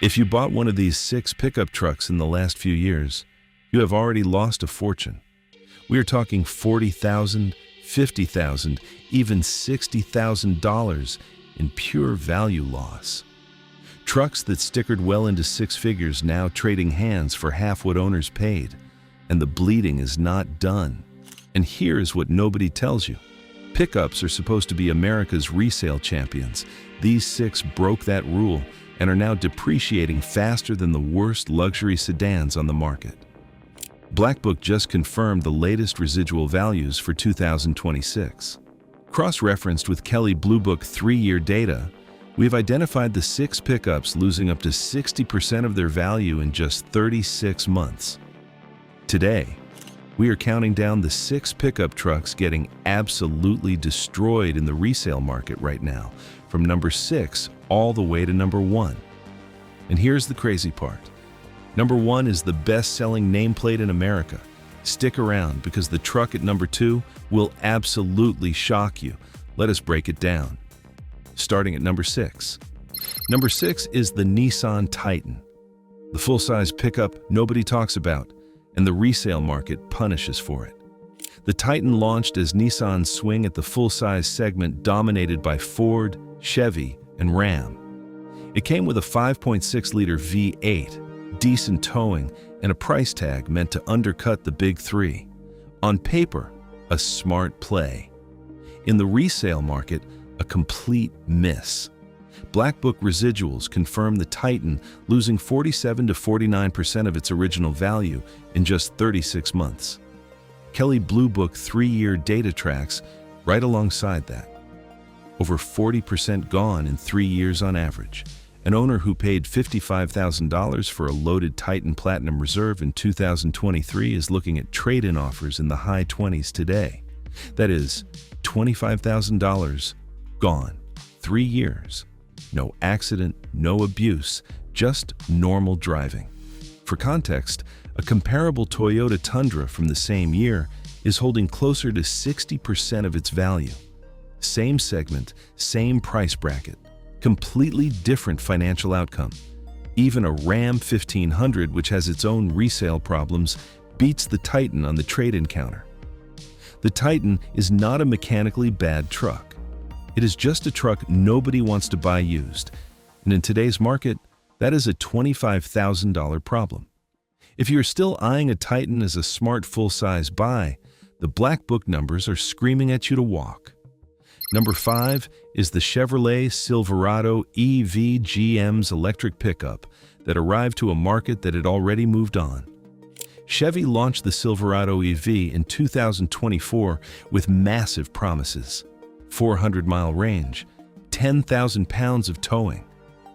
If you bought one of these 6 pickup trucks in the last few years, you have already lost a fortune. We are talking $40,000, $50,000, even $60,000 in pure value loss. Trucks that stickered well into 6 figures now trading hands for half what owners paid, and the bleeding is not done. And here's what nobody tells you. Pickups are supposed to be America's resale champions. These 6 broke that rule and are now depreciating faster than the worst luxury sedans on the market. Black Book just confirmed the latest residual values for 2026. Cross-referenced with Kelley Blue Book 3-year data, we've identified the 6 pickups losing up to 60% of their value in just 36 months. Today, we are counting down the 6 pickup trucks getting absolutely destroyed in the resale market right now, from number 6 all the way to number 1. And here's the crazy part. Number 1 is the best-selling nameplate in America. Stick around because the truck at number 2 will absolutely shock you. Let us break it down. Starting at number 6. Number 6 is the Nissan Titan. The full-size pickup nobody talks about, and the resale market punishes for it. The Titan launched as Nissan's swing at the full-size segment dominated by Ford, Chevy, and Ram. It came with a 5.6-liter V8, decent towing, and a price tag meant to undercut the big 3. On paper, a smart play. In the resale market, a complete miss. Black Book residuals confirm the Titan losing 47 to 49% of its original value in just 36 months. Kelley Blue Book 3-year data tracks right alongside that. Over 40% gone in 3 years on average. An owner who paid $55,000 for a loaded Titan Platinum Reserve in 2023 is looking at trade-in offers in the high 20s today. That is, $25,000 gone. 3 years. No accident, no abuse, just normal driving. For context, a comparable Toyota Tundra from the same year is holding closer to 60% of its value. Same segment, same price bracket, completely different financial outcome. Even a Ram 1500, which has its own resale problems, beats the Titan on the trade-in counter. The Titan is not a mechanically bad truck. It is just a truck nobody wants to buy used, and in today's market, that is a $25,000 problem. If you're still eyeing a Titan as a smart full-size buy, the Black Book numbers are screaming at you to walk. Number 5 is the Chevrolet Silverado EV GM's electric pickup that arrived to a market that had already moved on. Chevy launched the Silverado EV in 2024 with massive promises. 400-mile range, 10,000 pounds of towing,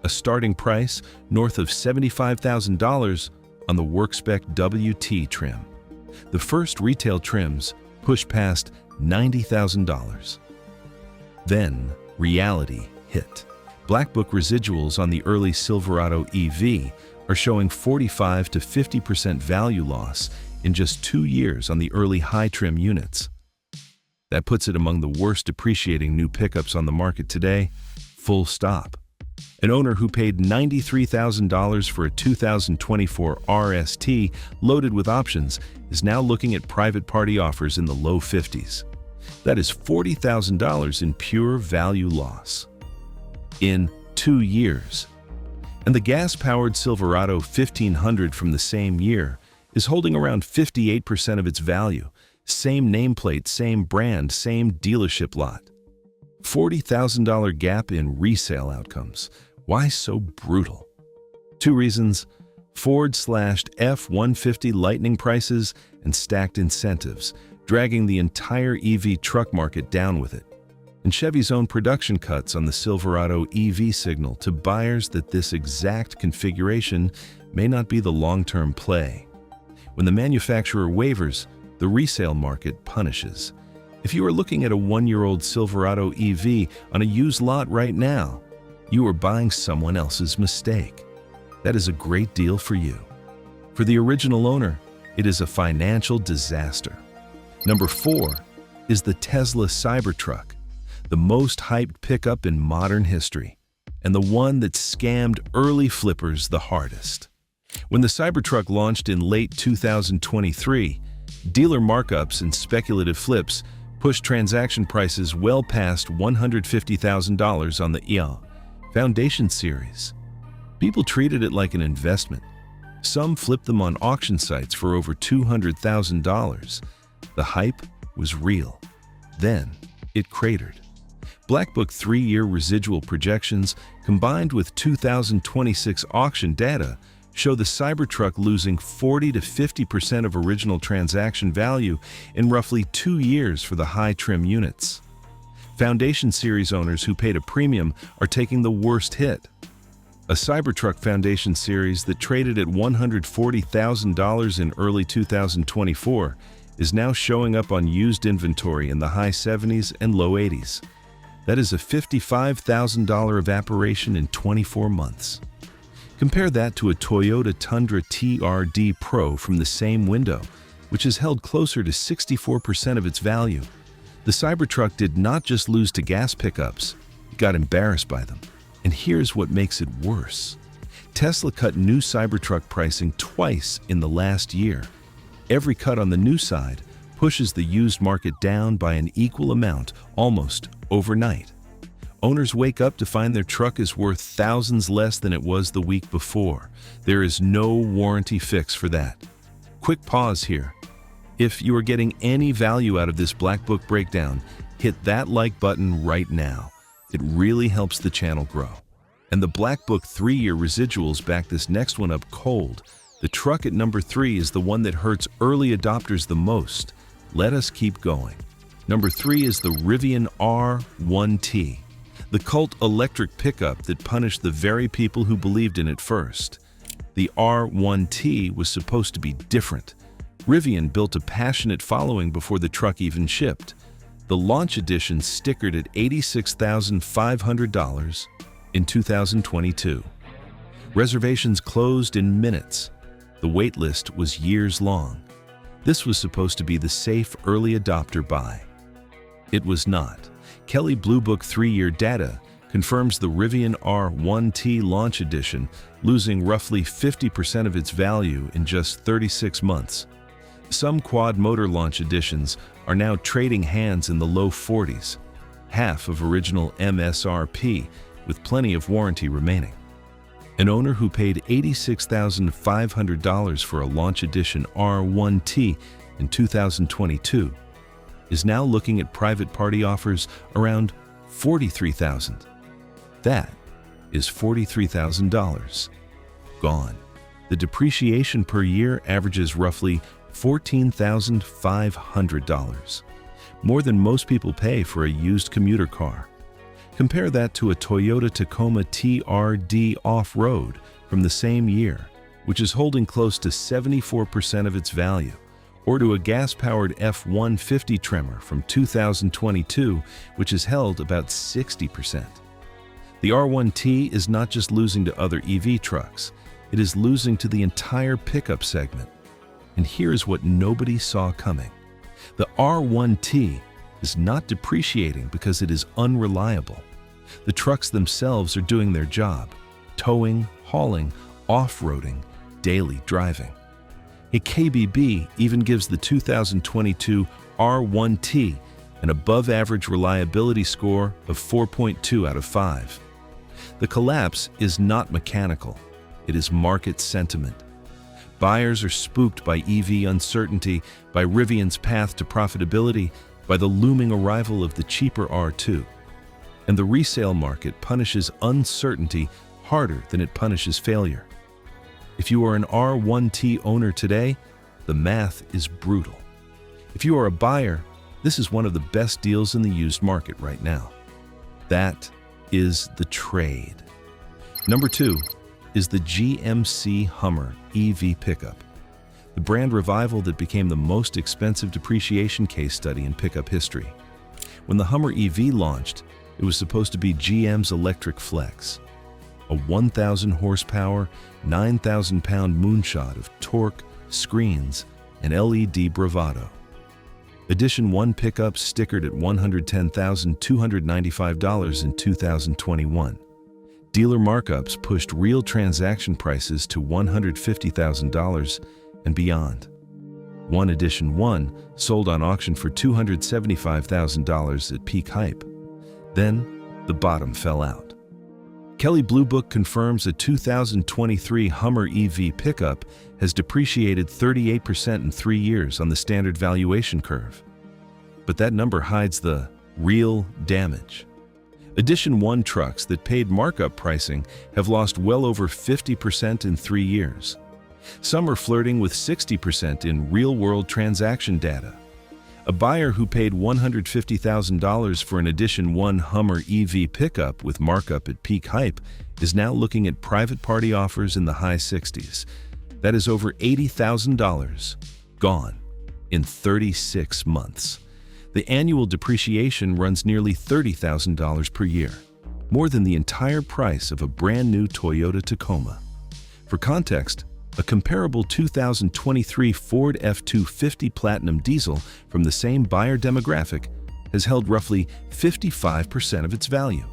a starting price north of $75,000 on the work-spec WT trim. The first retail trims pushed past $90,000. Then, reality hit. Black Book residuals on the early Silverado EV are showing 45 to 50% value loss in just 2 years on the early high-trim units. That puts it among the worst depreciating new pickups on the market today, full stop. An owner who paid $93,000 for a 2024 RST loaded with options is now looking at private party offers in the low 50s. That is $40,000 in pure value loss. In 2 years. And the gas-powered Silverado 1500 from the same year is holding around 58% of its value. Same nameplate, same brand, same dealership lot. $40,000 gap in resale outcomes. Why so brutal? 2 reasons: Ford slashed F-150 Lightning prices and stacked incentives, dragging the entire EV truck market down with it. And Chevy's own production cuts on the Silverado EV signal to buyers that this exact configuration may not be the long-term play. When the manufacturer wavers, the resale market punishes. If you are looking at a 1-year-old Silverado EV on a used lot right now, you are buying someone else's mistake. That is a great deal for you. For the original owner, it is a financial disaster. Number 4 is the Tesla Cybertruck, the most hyped pickup in modern history. and the one that scammed early flippers the hardest. When the Cybertruck launched in late 2023, dealer markups and speculative flips pushed transaction prices well past $150,000 on the EV Foundation series. People treated it like an investment. Some flipped them on auction sites for over $200,000. The hype was real. Then, it cratered. Black Book 3-year residual projections combined with 2026 auction data show the Cybertruck losing 40 to 50% of original transaction value in roughly 2 years for the high-trim units. Foundation Series owners who paid a premium are taking the worst hit. A Cybertruck Foundation Series that traded at $140,000 in early 2024 is now showing up on used inventory in the high 70s and low 80s. That is a $55,000 evaporation in 24 months. Compare that to a Toyota Tundra TRD Pro from the same window, which has held closer to 64% of its value. The Cybertruck did not just lose to gas pickups, it got embarrassed by them. And here's what makes it worse. Tesla cut new Cybertruck pricing twice in the last year. Every cut on the new side pushes the used market down by an equal amount almost overnight. Owners wake up to find their truck is worth thousands less than it was the week before. There is no warranty fix for that. Quick pause here. If you are getting any value out of this Black Book breakdown, hit that like button right now. It really helps the channel grow. And the Black Book 3-year residuals back this next one up cold. The truck at number 3 is the one that hurts early adopters the most. Let us keep going. Number 3 is the Rivian R1T. The cult electric pickup that punished the very people who believed in it first. The R1T was supposed to be different. Rivian built a passionate following before the truck even shipped. The launch edition stickered at $86,500 in 2022. Reservations closed in minutes. The wait list was years long. This was supposed to be the safe early adopter buy. It was not. Kelley Blue Book 3-year data confirms the Rivian R1T launch edition losing roughly 50% of its value in just 36 months. Some quad-motor launch editions are now trading hands in the low 40s, half of original MSRP, with plenty of warranty remaining. An owner who paid $86,500 for a launch edition R1T in 2022 is now looking at private party offers around $43,000. That is $43,000 gone. The depreciation per year averages roughly $14,500, more than most people pay for a used commuter car. Compare that to a Toyota Tacoma TRD off-road from the same year, which is holding close to 74% of its value, or to a gas-powered F-150 Tremor from 2022, which has held about 60%. The R1T is not just losing to other EV trucks, it is losing to the entire pickup segment. And here's what nobody saw coming. The R1T is not depreciating because it is unreliable. The trucks themselves are doing their job: towing, hauling, off-roading, daily driving. A KBB even gives the 2022 R1T an above-average reliability score of 4.2 out of 5. The collapse is not mechanical, it is market sentiment. Buyers are spooked by EV uncertainty, by Rivian's path to profitability, by the looming arrival of the cheaper R2. And the resale market punishes uncertainty harder than it punishes failure. If you are an R1T owner today, the math is brutal. If you are a buyer, this is one of the best deals in the used market right now. That is the trade. Number 2 is the GMC Hummer EV pickup, the brand revival that became the most expensive depreciation case study in pickup history. When the Hummer EV launched, it was supposed to be GM's electric flex, a 1,000 horsepower, 9,000-pound moonshot of torque, screens, and LED bravado. Edition 1 pickup stickered at $110,295 in 2021. Dealer markups pushed real transaction prices to $150,000 and beyond. One Edition 1 sold on auction for $275,000 at peak hype. Then, the bottom fell out. Kelley Blue Book confirms a 2023 Hummer EV pickup has depreciated 38% in 3 years on the standard valuation curve. But that number hides the real damage. Edition 1 trucks that paid markup pricing have lost well over 50% in 3 years. Some are flirting with 60% in real-world transaction data. A buyer who paid $150,000 for an Edition 1 Hummer EV pickup with markup at peak hype is now looking at private party offers in the high 60s. That is over $80,000 gone in 36 months. The annual depreciation runs nearly $30,000 per year, more than the entire price of a brand new Toyota Tacoma. For context, a comparable 2023 Ford F-250 Platinum diesel from the same buyer demographic has held roughly 55% of its value.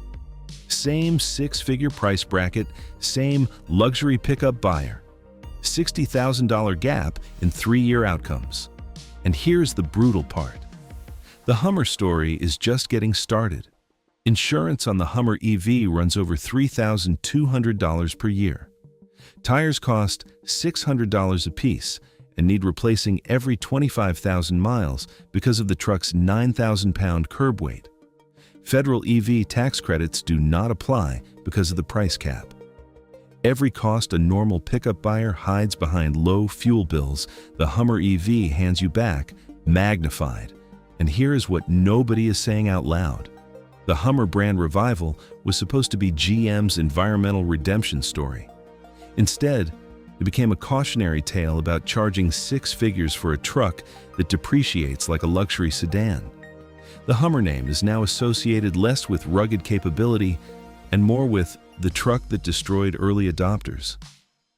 Same six-figure price bracket, same luxury pickup buyer. $60,000 gap in 3-year outcomes. And here's the brutal part. The Hummer story is just getting started. Insurance on the Hummer EV runs over $3,200 per year. Tires cost $600 apiece and need replacing every 25,000 miles because of the truck's 9,000-pound curb weight. Federal EV tax credits do not apply because of the price cap. Every cost a normal pickup buyer hides behind low fuel bills, the Hummer EV hands you back, magnified. And here is what nobody is saying out loud. The Hummer brand revival was supposed to be GM's environmental redemption story. Instead, it became a cautionary tale about charging 6 figures for a truck that depreciates like a luxury sedan. The Hummer name is now associated less with rugged capability and more with the truck that destroyed early adopters.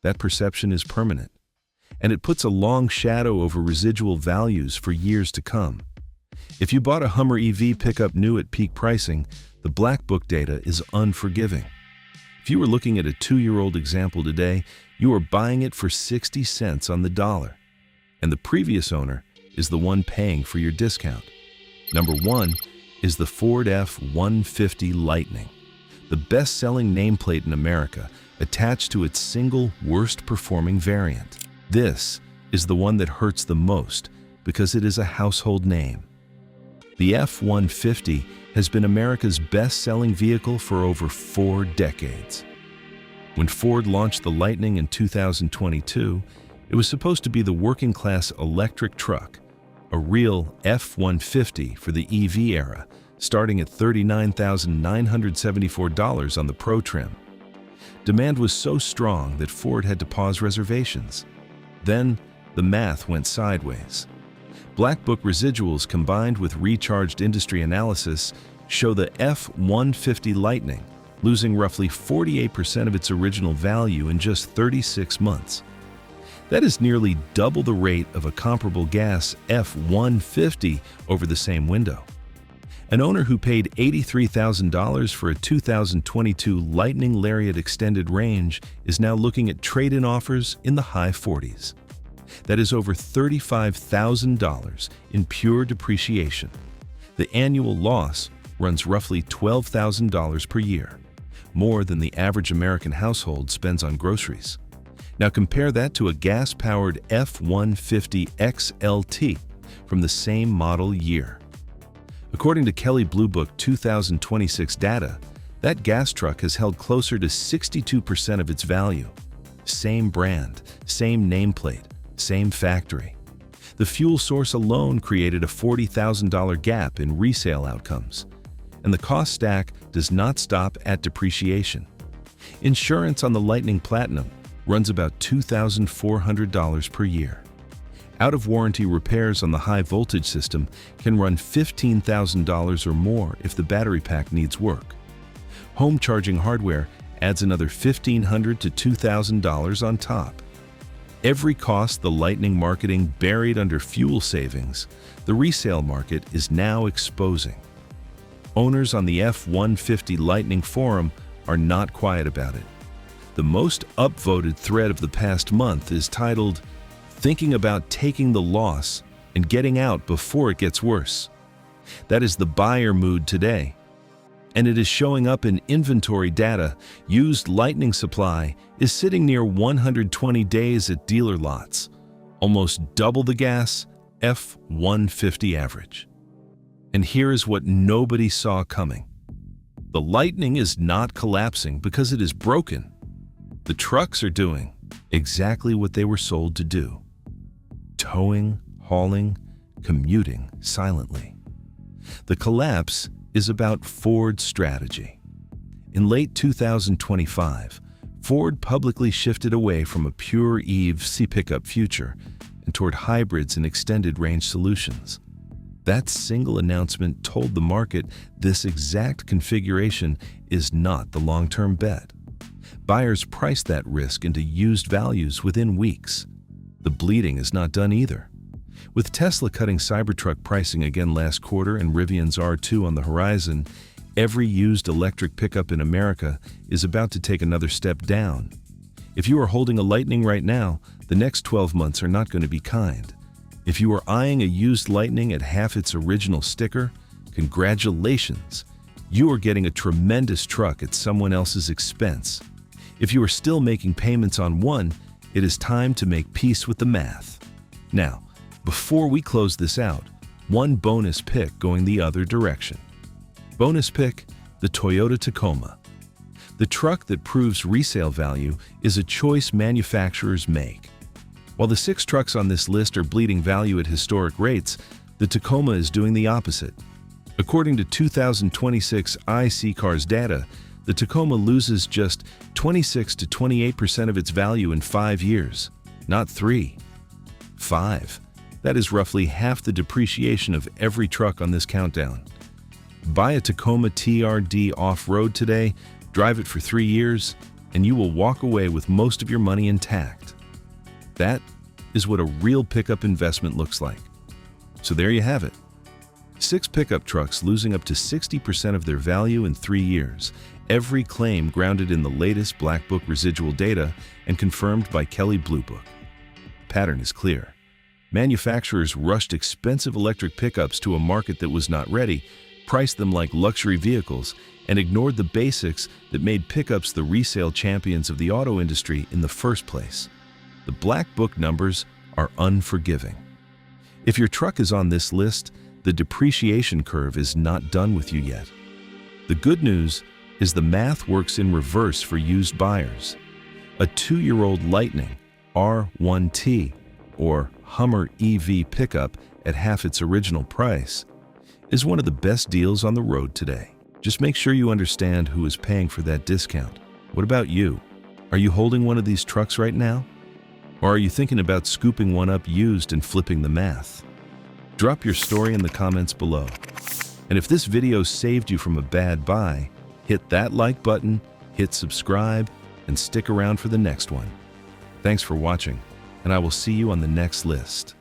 That perception is permanent, and it puts a long shadow over residual values for years to come. If you bought a Hummer EV pickup new at peak pricing, the Black Book data is unforgiving. If you were looking at a 2-year-old example today, you are buying it for 60 cents on the dollar, and the previous owner is the one paying for your discount. Number 1 is the Ford F-150 Lightning, the best-selling nameplate in America, attached to its single worst-performing variant. This is the one that hurts the most because it is a household name. The F-150 has been America's best-selling vehicle for over 4 decades. When Ford launched the Lightning in 2022, it was supposed to be the working-class electric truck, a real F-150 for the EV era, starting at $39,974 on the Pro trim. Demand was so strong that Ford had to pause reservations. Then, the math went sideways. Black Book residuals combined with recharged industry analysis show the F-150 Lightning losing roughly 48% of its original value in just 36 months. That is nearly double the rate of a comparable gas F-150 over the same window. An owner who paid $83,000 for a 2022 Lightning Lariat extended range is now looking at trade-in offers in the high 40s. That is over $35,000 in pure depreciation. The annual loss runs roughly $12,000 per year, more than the average American household spends on groceries. Now compare that to a gas-powered F-150 XLT from the same model year. According to Kelley Blue Book 2026 data, that gas truck has held closer to 62% of its value. Same brand, same nameplate, same factory. The fuel source alone created a $40,000 gap in resale outcomes. And the cost stack does not stop at depreciation. Insurance on the Lightning Platinum runs about $2,400 per year. Out-of-warranty repairs on the high-voltage system can run $15,000 or more if the battery pack needs work. Home charging hardware adds another $1,500 to $2,000 on top. Every cost the Lightning marketing buried under fuel savings, the resale market is now exposing. Owners on the F-150 Lightning forum are not quiet about it. The most upvoted thread of the past month is titled, "Thinking about taking the loss and getting out before it gets worse." That is the buyer mood today. And it is showing up in inventory data. Used Lightning supply is sitting near 120 days at dealer lots, almost double the gas F-150 average. And here is what nobody saw coming. The Lightning is not collapsing because it is broken. The trucks are doing exactly what they were sold to do: towing, hauling, commuting silently. The collapse is about Ford's strategy. In late 2025, Ford publicly shifted away from a pure EV pickup future and toward hybrids and extended-range solutions. That single announcement told the market this exact configuration is not the long-term bet. Buyers priced that risk into used values within weeks. The bleeding is not done either. With Tesla cutting Cybertruck pricing again last quarter and Rivian's R2 on the horizon, every used electric pickup in America is about to take another step down. If you are holding a Lightning right now, the next 12 months are not going to be kind. If you are eyeing a used Lightning at half its original sticker, congratulations! You are getting a tremendous truck at someone else's expense. If you are still making payments on one, it is time to make peace with the math. Now, before we close this out, one bonus pick going the other direction. Bonus pick, the Toyota Tacoma. The truck that proves resale value is a choice manufacturers make. While the 6 trucks on this list are bleeding value at historic rates, the Tacoma is doing the opposite. According to 2026 iSeeCars data, the Tacoma loses just 26 to 28% of its value in 5 years, not 3. 5. That is roughly half the depreciation of every truck on this countdown. Buy a Tacoma TRD off-road today, drive it for 3 years, and you will walk away with most of your money intact. That is what a real pickup investment looks like. So there you have it. 6 pickup trucks losing up to 60% of their value in 3 years. Every claim grounded in the latest Black Book residual data and confirmed by Kelley Blue Book. Pattern is clear. Manufacturers rushed expensive electric pickups to a market that was not ready, priced them like luxury vehicles, and ignored the basics that made pickups the resale champions of the auto industry in the first place. The Black Book numbers are unforgiving. If your truck is on this list, the depreciation curve is not done with you yet. The good news is the math works in reverse for used buyers. A 2-year-old Lightning R1T or Hummer EV pickup at half its original price is one of the best deals on the road today. Just make sure you understand who is paying for that discount. What about you? Are you holding one of these trucks right now? Or are you thinking about scooping one up used and flipping the math? Drop your story in the comments below. And if this video saved you from a bad buy, hit that like button, hit subscribe, and stick around for the next one. Thanks for watching, and I will see you on the next list.